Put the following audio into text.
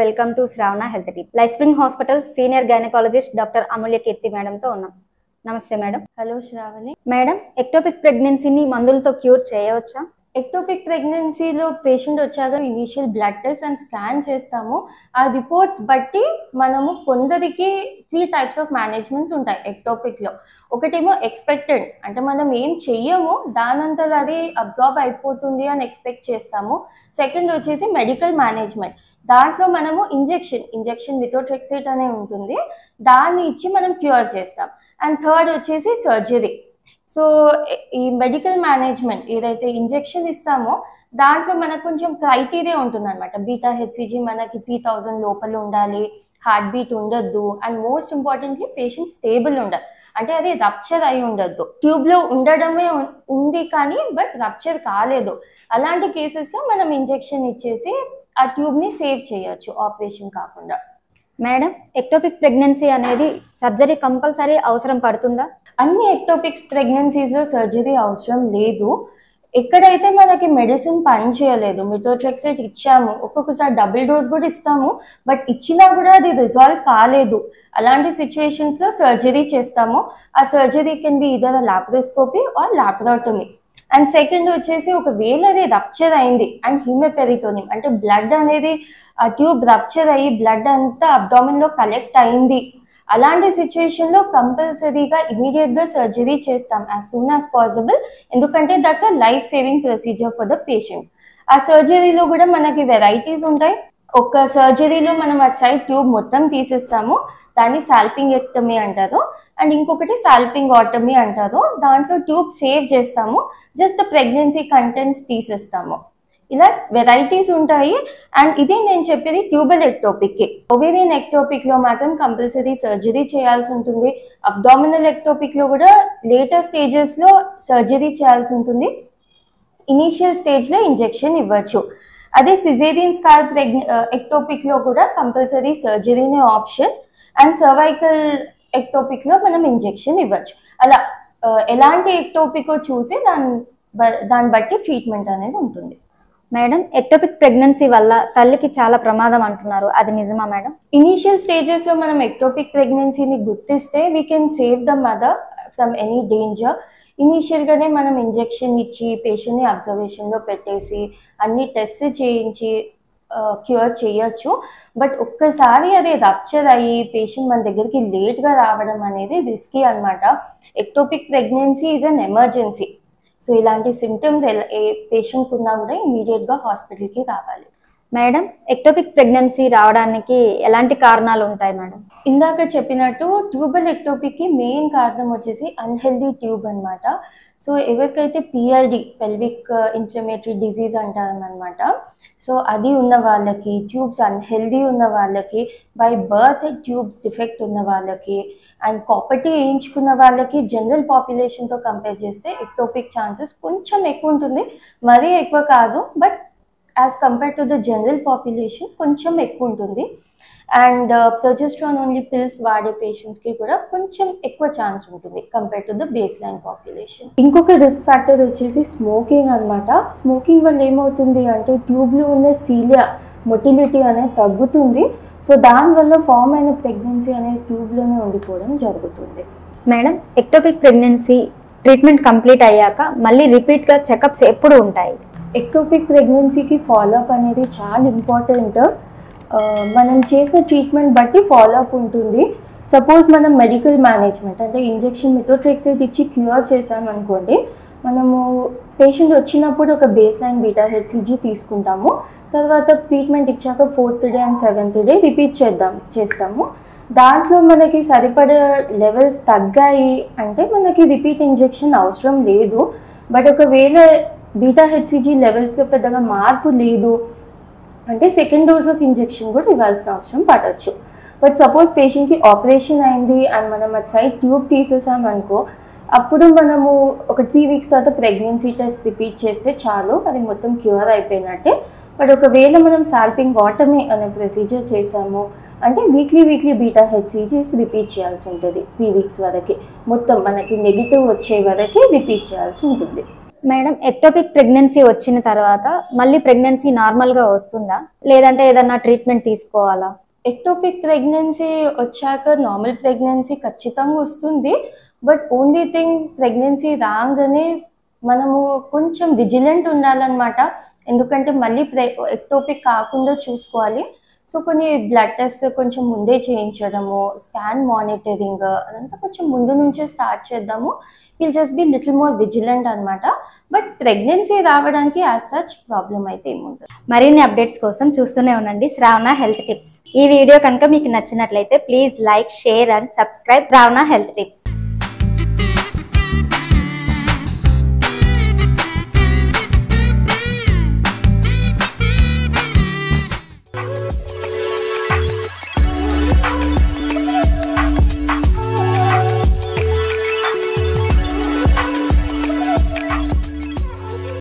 Welcome to Shravana health tip. Life Spring hospital senior gynaecologist doctor Amulya Keerthi madam తో ఉన్నాం. నమస్తే madam. Hello Shravani. Madam, ectopic ప్రెగ్నెన్సీని మందులతో క్యూర్ చేయవచ్చా? ఎక్టోపిక్ ప్రెగ్నెన్సీలో పేషెంట్ వచ్చాక initial blood test and scan చేస్తాము. ఆ రిపోర్ట్స్ బట్టి మనము కొందరికి 3 టైప్స్ ఆఫ్ మేనేజ్మెంట్స్ ఉంటాయి ఎక్టోపిక్లో. ఒకటేమో ఎక్స్పెక్టెడ్, అంటే మనం ఏం చెయ్యము దానంతా అది అబ్జార్బ్ అయిపోతుంది అని ఎక్స్పెక్ట్ చేస్తాము. సెకండ్ వచ్చేసి మెడికల్ మేనేజ్మెంట్. దాంట్లో మనము ఇంజెక్షన్ మిథోట్రెక్సేట్ అనే ఉంటుంది, దాన్ని ఇచ్చి మనం క్యూర్ చేస్తాం. అండ్ థర్డ్ వచ్చేసి సర్జరీ. సో ఈ మెడికల్ మేనేజ్మెంట్ ఏదైతే ఇంజెక్షన్ ఇస్తామో దాంట్లో మనకు కొంచెం క్రైటీరియా ఉంటుంది అనమాట. బీటా హెచ్సిజీ మనకి 3000 లోపల ఉండాలి, హార్ట్ బీట్ ఉండొద్దు, and most importantly patient stable ఉండాలి. అంటే అది రప్చర్ అయి ఉండొద్దు. ట్యూబ్లో ఉండడమే ఉంది కానీ బట్ రప్చర్ కాలేదు. అలాంటి కేసెస్లో మనం ఇంజెక్షన్ ఇచ్చేసి ఆ ట్యూబ్ని సేవ్ చేయొచ్చు ఆపరేషన్ కాకుండా. మేడం, ఎక్టోపిక్ ప్రెగ్నెన్సీ అనేది సర్జరీ కంపల్సరీ అవసరం పడుతుందా? అన్ని ఎక్టోపిక్స్ ప్రెగ్నెన్సీస్లో సర్జరీ అవసరం లేదు. ఎక్కడైతే మనకి మెడిసిన్ పని చేయలేదు, మిథోట్రెక్సేట్ ఇచ్చాము, ఒక్కొక్కసారి డబుల్ డోస్ కూడా ఇస్తాము, బట్ ఇచ్చినా కూడా అది రిజాల్వ్ కాలేదు, అలాంటి సిచ్యువేషన్స్లో సర్జరీ చేస్తాము. ఆ surgery can be either laparoscopy or laparotomy. And second వచ్చేసి ఒకవేళ అది రప్చర్ అయింది అండ్ హీమోపెరిటోనియం, అంటే బ్లడ్ అనేది ఆ ట్యూబ్ రప్చర్ అయ్యి బ్లడ్ అంతా అబ్డామిన్లో కలెక్ట్ అయింది, అలాంటి సిచ్యువేషన్లో కంపల్సరీగా ఇమీడియట్గా సర్జరీ చేస్తాం యాజ్ సూన్ యాజ్ పాసిబుల్. ఎందుకంటే that's a life saving procedure for the patient. ఆ సర్జరీలో కూడా మనకి వెరైటీస్ ఉంటాయి. ఒక సర్జరీలో మనం అటు సైడ్ ట్యూబ్ మొత్తం తీసేస్తాము, దాన్ని సాల్పింగెక్టమీ అంటారు. అండ్ ఇంకొకటి సాల్పింగాటమీ అంటారు. దాంట్లో ట్యూబ్ సేవ్ చేస్తాము, జస్ట్ ద ప్రెగ్నెన్సీ కంటెంట్స్ తీసేస్తాము. ఇలా వెరైటీస్ ఉంటాయి. అండ్ ఇది నేను చెప్పేది ట్యూబల్ ఎక్టోపిక్కి. ఓవేరియన్ ఎక్టోపిక్లో మాత్రం కంపల్సరీ సర్జరీ చేయాల్సి ఉంటుంది. అబ్డామినల్ ఎక్టోపిక్లో కూడా లేటర్ స్టేజెస్లో సర్జరీ చేయాల్సి ఉంటుంది. ఇనీషియల్ స్టేజ్లో ఇంజెక్షన్ ఇవ్వచ్చు. అదే సిజేరియన్ స్కార్ ఎక్టోపిక్లో కూడా కంపల్సరీ సర్జరీనే ఆప్షన్. అండ్ సర్వైకల్ ఎక్టోపిక్లో మనం ఇంజెక్షన్ ఇవ్వచ్చు. అలా ఎలాంటి ఎక్టోపికో చూసి దాన్ని బట్టి ట్రీట్మెంట్ అనేది ఉంటుంది. మేడం, ఎక్టోపిక్ ప్రెగ్నెన్సీ వల్ల తల్లికి చాలా ప్రమాదం అంటున్నారు, అది నిజమా మేడం? ఇనీషియల్ స్టేజెస్లో మనం ఎక్టోపిక్ ప్రెగ్నెన్సీని గుర్తిస్తే we can save the mother from any danger. ఇనీషియల్గానే మనం ఇంజెక్షన్ ఇచ్చి పేషెంట్ని అబ్జర్వేషన్లో పెట్టేసి అన్ని టెస్ట్ చేయించి క్యూర్ చేయొచ్చు. బట్ ఒక్కసారి అది రప్చర్ అయ్యి పేషెంట్ మన దగ్గరికి లేట్గా రావడం అనేది రిస్కీ అనమాట. Ectopic pregnancy is an emergency. So ఇలాంటి సిమ్టమ్స్ ఏ పేషెంట్ ఉన్నా కూడా ఇమీడియట్గా హాస్పిటల్కి రావాలి. మేడం, ఎక్టోపిక్ ప్రెగ్నెన్సీ రావడానికి ఎలాంటి కారణాలు ఉంటాయి మేడం? ఇందాక చెప్పినట్టు ట్యూబల్ ఎక్టోపిక్కి మెయిన్ కారణం వచ్చేసి అన్హెల్దీ ట్యూబ్ అనమాట. సో ఎవరికైతే పిఐడి, పెల్విక్ ఇన్ఫ్లమేటరీ డిజీజ్ అంటారనమాట, సో అది ఉన్న వాళ్ళకి, ట్యూబ్స్ అన్హెల్దీ ఉన్న వాళ్ళకి, బై బర్త్ ట్యూబ్స్ డిఫెక్ట్ ఉన్న వాళ్ళకి, అండ్ కాపర్టీ వేయించుకున్న వాళ్ళకి జనరల్ పాపులేషన్తో కంపేర్ చేస్తే ఎక్టోపిక్ ఛాన్సెస్ కొంచెం ఎక్కువ ఉంటుంది. మరీ ఎక్కువ కాదు, but as compare to the general population కొంచెం ఎక్కువ ఉంటుంది. అండ్ ప్రొజెస్ట్రాన్ ఓన్లీ పిల్స్ వాడే పేషెంట్స్కి కూడా కొంచెం ఎక్కువ ఛాన్స్ ఉంటుంది compare to the base line population. ఇంకొక రిస్క్ ఫ్యాక్టర్ వచ్చేసి స్మోకింగ్ అనమాట. స్మోకింగ్ వల్ల ఏమవుతుంది అంటే ట్యూబ్లో ఉన్న సీలియా మొటిలిటీ అనేది తగ్గుతుంది. సో దానివల్ల ఫామ్ అయిన ప్రెగ్నెన్సీ అనేది ట్యూబ్లోనే ఉండిపోవడం జరుగుతుంది. Madam, ectopic pregnancy treatment complete అయ్యాక మళ్ళీ రిపీట్గా చెకప్స్ ఎప్పుడు ఉంటాయి? ఎక్టోపిక్ ప్రెగ్నెన్సీకి ఫాలోఅప్ అనేది చాలా ఇంపార్టెంట్. మనం చేసిన ట్రీట్మెంట్ బట్టి ఫాలోఅప్ ఉంటుంది. సపోజ్ మనం మెడికల్ మేనేజ్మెంట్ అంటే ఇంజెక్షన్ మిథోట్రెక్సేట్ ఇచ్చి క్యూర్ చేసామనుకోండి, మనము పేషెంట్ వచ్చినప్పుడు ఒక బేస్ లైన్ బీటా హెచ్సిజీ తీసుకుంటాము. తర్వాత ట్రీట్మెంట్ ఇచ్చాక 4th day and 7th day repeat చేస్తాము. దాంట్లో మనకి సరిపడే లెవెల్స్ తగ్గాయి అంటే మనకి రిపీట్ ఇంజెక్షన్ అవసరం లేదు. బట్ ఒకవేళ బీటా హెచ్సిజీ లెవెల్స్లో పెద్దగా మార్పు లేదు అంటే సెకండ్ డోస్ ఆఫ్ ఇంజెక్షన్ కూడా ఇవ్వాల్సిన అవసరం పడవచ్చు. బట్ సపోజ్ పేషెంట్కి ఆపరేషన్ అయింది అండ్ మనం అటు సైడ్ ట్యూబ్ తీసేసామనుకో, అప్పుడు మనము ఒక 3 weeks తర్వాత ప్రెగ్నెన్సీ టెస్ట్ రిపీట్ చేస్తే చాలు, అది మొత్తం క్యూర్ అయిపోయినట్టే. బట్ ఒకవేళ మనం సాల్పింగాటమీ అనే ప్రొసీజర్ చేసాము అంటే వీక్లీ బీటా హెచ్సిజీస్ రిపీట్ చేయాల్సి ఉంటుంది 3 weeks వరకు. మొత్తం మనకి నెగిటివ్ వచ్చే వరకు రిపీట్ చేయాల్సి ఉంటుంది. మేడం, ఎక్టోపిక్ ప్రెగ్నెన్సీ వచ్చిన తర్వాత మళ్ళీ ప్రెగ్నెన్సీ నార్మల్ గా వస్తుందా, లేదంటే ఏదన్నా ట్రీట్మెంట్ తీసుకోవాలా? ఎక్టోపిక్ ప్రెగ్నెన్సీ వచ్చాక నార్మల్ ప్రెగ్నెన్సీ ఖచ్చితంగా వస్తుంది. బట్ ఓన్లీ థింగ్ ప్రెగ్నెన్సీ రాగానే మనము కొంచెం విజిలెంట్ ఉండాలన్నమాట. ఎందుకంటే మళ్ళీ ఎక్టోపిక్ కాకుండా చూసుకోవాలి. సో కొన్ని బ్లడ్ టెస్ట్ కొంచెం ముందే చేయించడము, స్కాన్ మానిటరింగ్ అదంతా కొంచెం ముందు నుంచే స్టార్ట్ చేద్దాము. Will just be little more vigilant అనమాట. బట్ ప్రెగ్నెన్సీ రావడానికి యాజ్ సచ్ ప్రాబ్లం అయితే ఏముంటుంది. మరిన్ని అప్డేట్స్ కోసం చూస్తూనే ఉండండి శ్రావణ హెల్త్ టిప్స్. ఈ వీడియో కనుక మీకు నచ్చినట్లయితే please like, share and subscribe Shravana health tips.